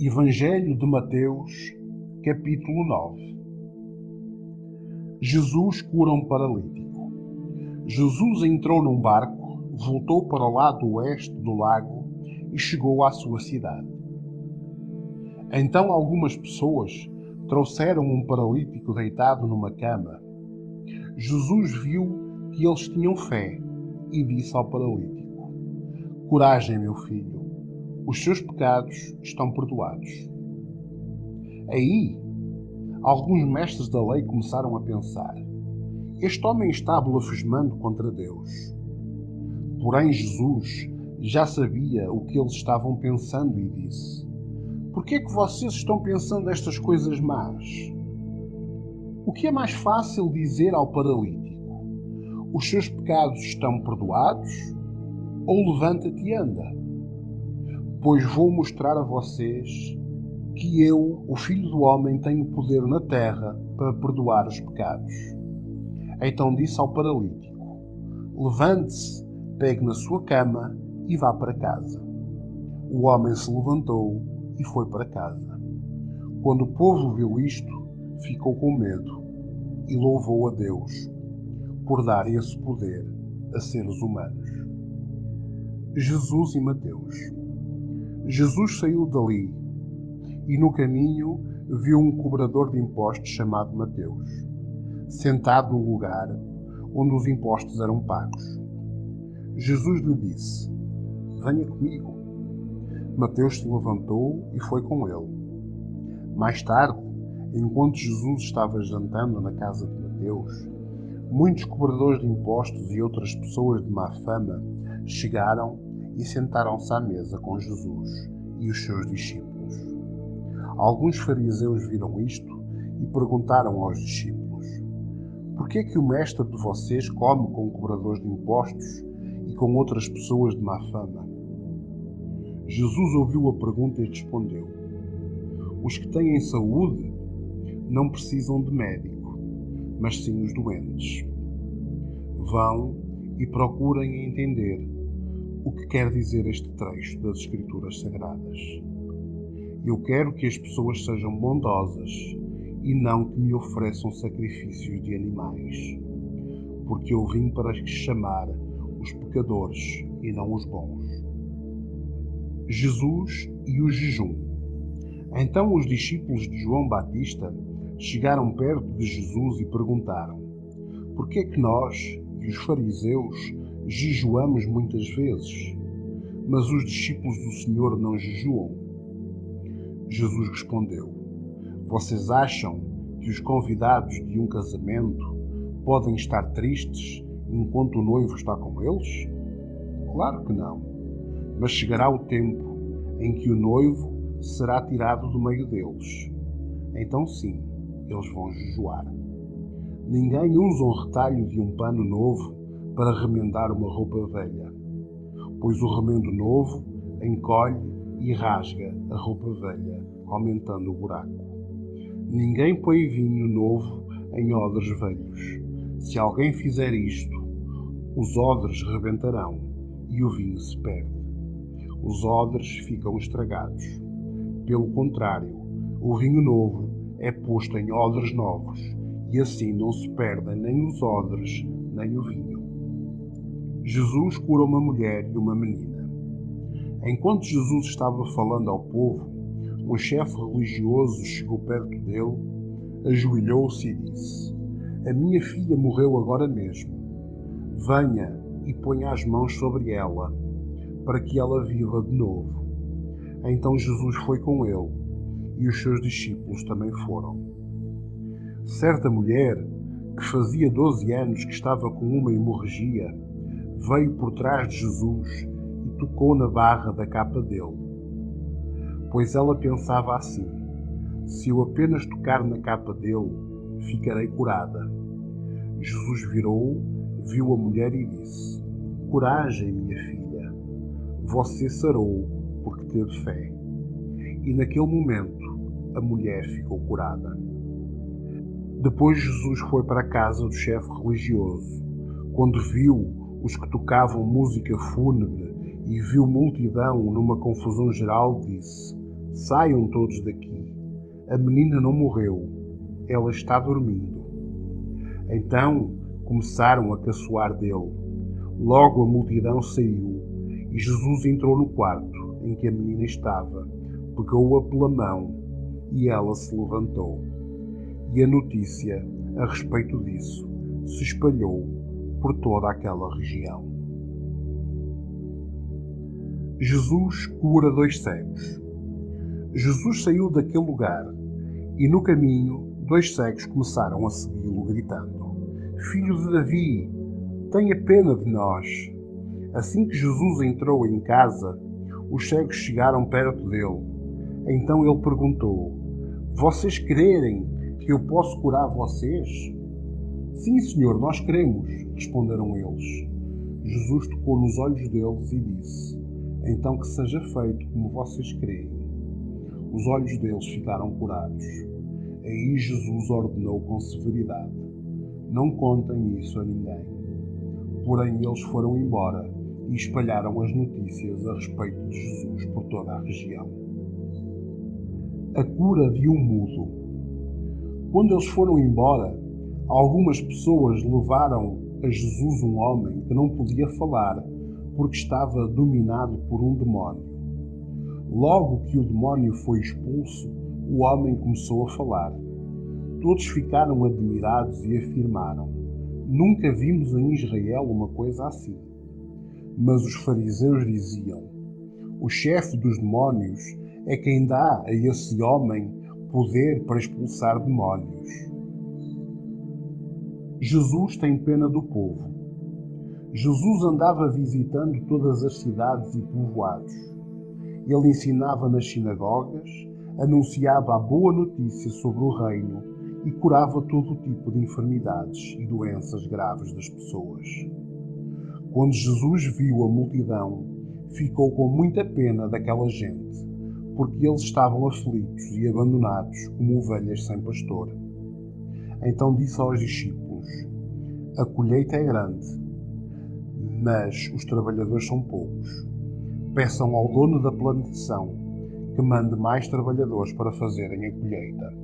Evangelho de Mateus, capítulo 9. Jesus cura um paralítico. Jesus entrou num barco, voltou para o lado oeste do lago e chegou à sua cidade. Então algumas pessoas trouxeram um paralítico deitado numa cama. Jesus viu que eles tinham fé e disse ao paralítico: "Coragem, meu filho, os seus pecados estão perdoados." Aí, alguns mestres da lei começaram a pensar: este homem está blasfemando contra Deus. Porém, Jesus já sabia o que eles estavam pensando e disse: "Por que é que vocês estão pensando estas coisas más? O que é mais fácil dizer ao paralítico: os seus pecados estão perdoados? Ou levanta-te e anda? Pois vou mostrar a vocês que eu, o Filho do Homem, tenho poder na terra para perdoar os pecados." Então disse ao paralítico: "Levante-se, pegue na sua cama e vá para casa." O homem se levantou e foi para casa. Quando o povo viu isto, ficou com medo e louvou a Deus por dar esse poder a seres humanos. Jesus e Mateus. Jesus saiu dali e no caminho viu um cobrador de impostos chamado Mateus, sentado no lugar onde os impostos eram pagos. Jesus lhe disse: "Venha comigo." Mateus se levantou e foi com ele. Mais tarde, enquanto Jesus estava jantando na casa de Mateus, muitos cobradores de impostos e outras pessoas de má fama chegaram e sentaram-se à mesa com Jesus e os seus discípulos. Alguns fariseus viram isto e perguntaram aos discípulos: "Por que é que o mestre de vocês come com cobradores de impostos e com outras pessoas de má fama?" Jesus ouviu a pergunta e respondeu: "Os que têm saúde não precisam de médico, mas sim os doentes. Vão e procurem entender o que quer dizer este trecho das Escrituras Sagradas. Eu quero que as pessoas sejam bondosas e não que me ofereçam sacrifícios de animais, porque eu vim para chamar os pecadores e não os bons." Jesus e o jejum. Então os discípulos de João Batista chegaram perto de Jesus e perguntaram: "Por que é que nós e os fariseus jejuamos muitas vezes, mas os discípulos do Senhor não jejuam?" Jesus respondeu: "Vocês acham que os convidados de um casamento podem estar tristes enquanto o noivo está com eles? Claro que não. Mas chegará o tempo em que o noivo será tirado do meio deles. Então sim, eles vão jejuar. Ninguém usa um retalho de um pano novo para remendar uma roupa velha, pois o remendo novo encolhe e rasga a roupa velha, aumentando o buraco. Ninguém põe vinho novo em odres velhos. Se alguém fizer isto, os odres rebentarão e o vinho se perde. Os odres ficam estragados. Pelo contrário, o vinho novo é posto em odres novos, e assim não se perdem nem os odres, nem o vinho." Jesus cura uma mulher e uma menina. Enquanto Jesus estava falando ao povo, um chefe religioso chegou perto dele, ajoelhou-se e disse: "A minha filha morreu agora mesmo. Venha e ponha as mãos sobre ela, para que ela viva de novo." Então Jesus foi com ele, e os seus discípulos também foram. Certa mulher, que fazia 12 anos que estava com uma hemorragia, veio por trás de Jesus e tocou na barra da capa dele. Pois ela pensava assim: se eu apenas tocar na capa dele, ficarei curada. Jesus virou, viu a mulher e disse: "Coragem, minha filha. Você sarou porque teve fé." E naquele momento a mulher ficou curada. Depois Jesus foi para a casa do chefe religioso. Quando viu os que tocavam música fúnebre e viu multidão numa confusão geral, disse: Saiam todos daqui. A menina não morreu, ela está dormindo. Então começaram a caçoar dele. Logo a multidão saiu e Jesus entrou no quarto em que a menina estava, pegou-a pela mão e ela se levantou. E a notícia a respeito disso se espalhou por toda aquela região. Jesus cura 2 cegos. Jesus saiu daquele lugar e no caminho 2 cegos começaram a segui-lo gritando: Filho de Davi, tenha pena de nós. Assim que Jesus entrou em casa, os cegos chegaram perto dele. Então ele perguntou: Vocês crerem que eu posso curar vocês? Sim, Senhor, nós cremos, responderam eles. Jesus tocou nos olhos deles e disse: Então que seja feito como vocês creem. Os olhos deles ficaram curados. Aí Jesus ordenou com severidade: Não contem isso a ninguém. Porém eles foram embora e espalharam as notícias a respeito de Jesus por toda a região. A cura de um mudo. Quando eles foram embora, algumas pessoas levaram a Jesus um homem que não podia falar porque estava dominado por um demónio. Logo que o demónio foi expulso, o homem começou a falar. Todos ficaram admirados e afirmaram: Nunca vimos em Israel uma coisa assim. Mas os fariseus diziam: O chefe dos demónios é quem dá a esse homem poder para expulsar demónios. Jesus tem pena do povo. Jesus andava visitando todas as cidades e povoados. Ele ensinava nas sinagogas, anunciava a boa notícia sobre o reino e curava todo tipo de enfermidades e doenças graves das pessoas. Quando Jesus viu a multidão, ficou com muita pena daquela gente, porque eles estavam aflitos e abandonados como ovelhas sem pastor. Então disse aos discípulos: A colheita é grande, mas os trabalhadores são poucos. Peçam ao dono da plantação que mande mais trabalhadores para fazerem a colheita.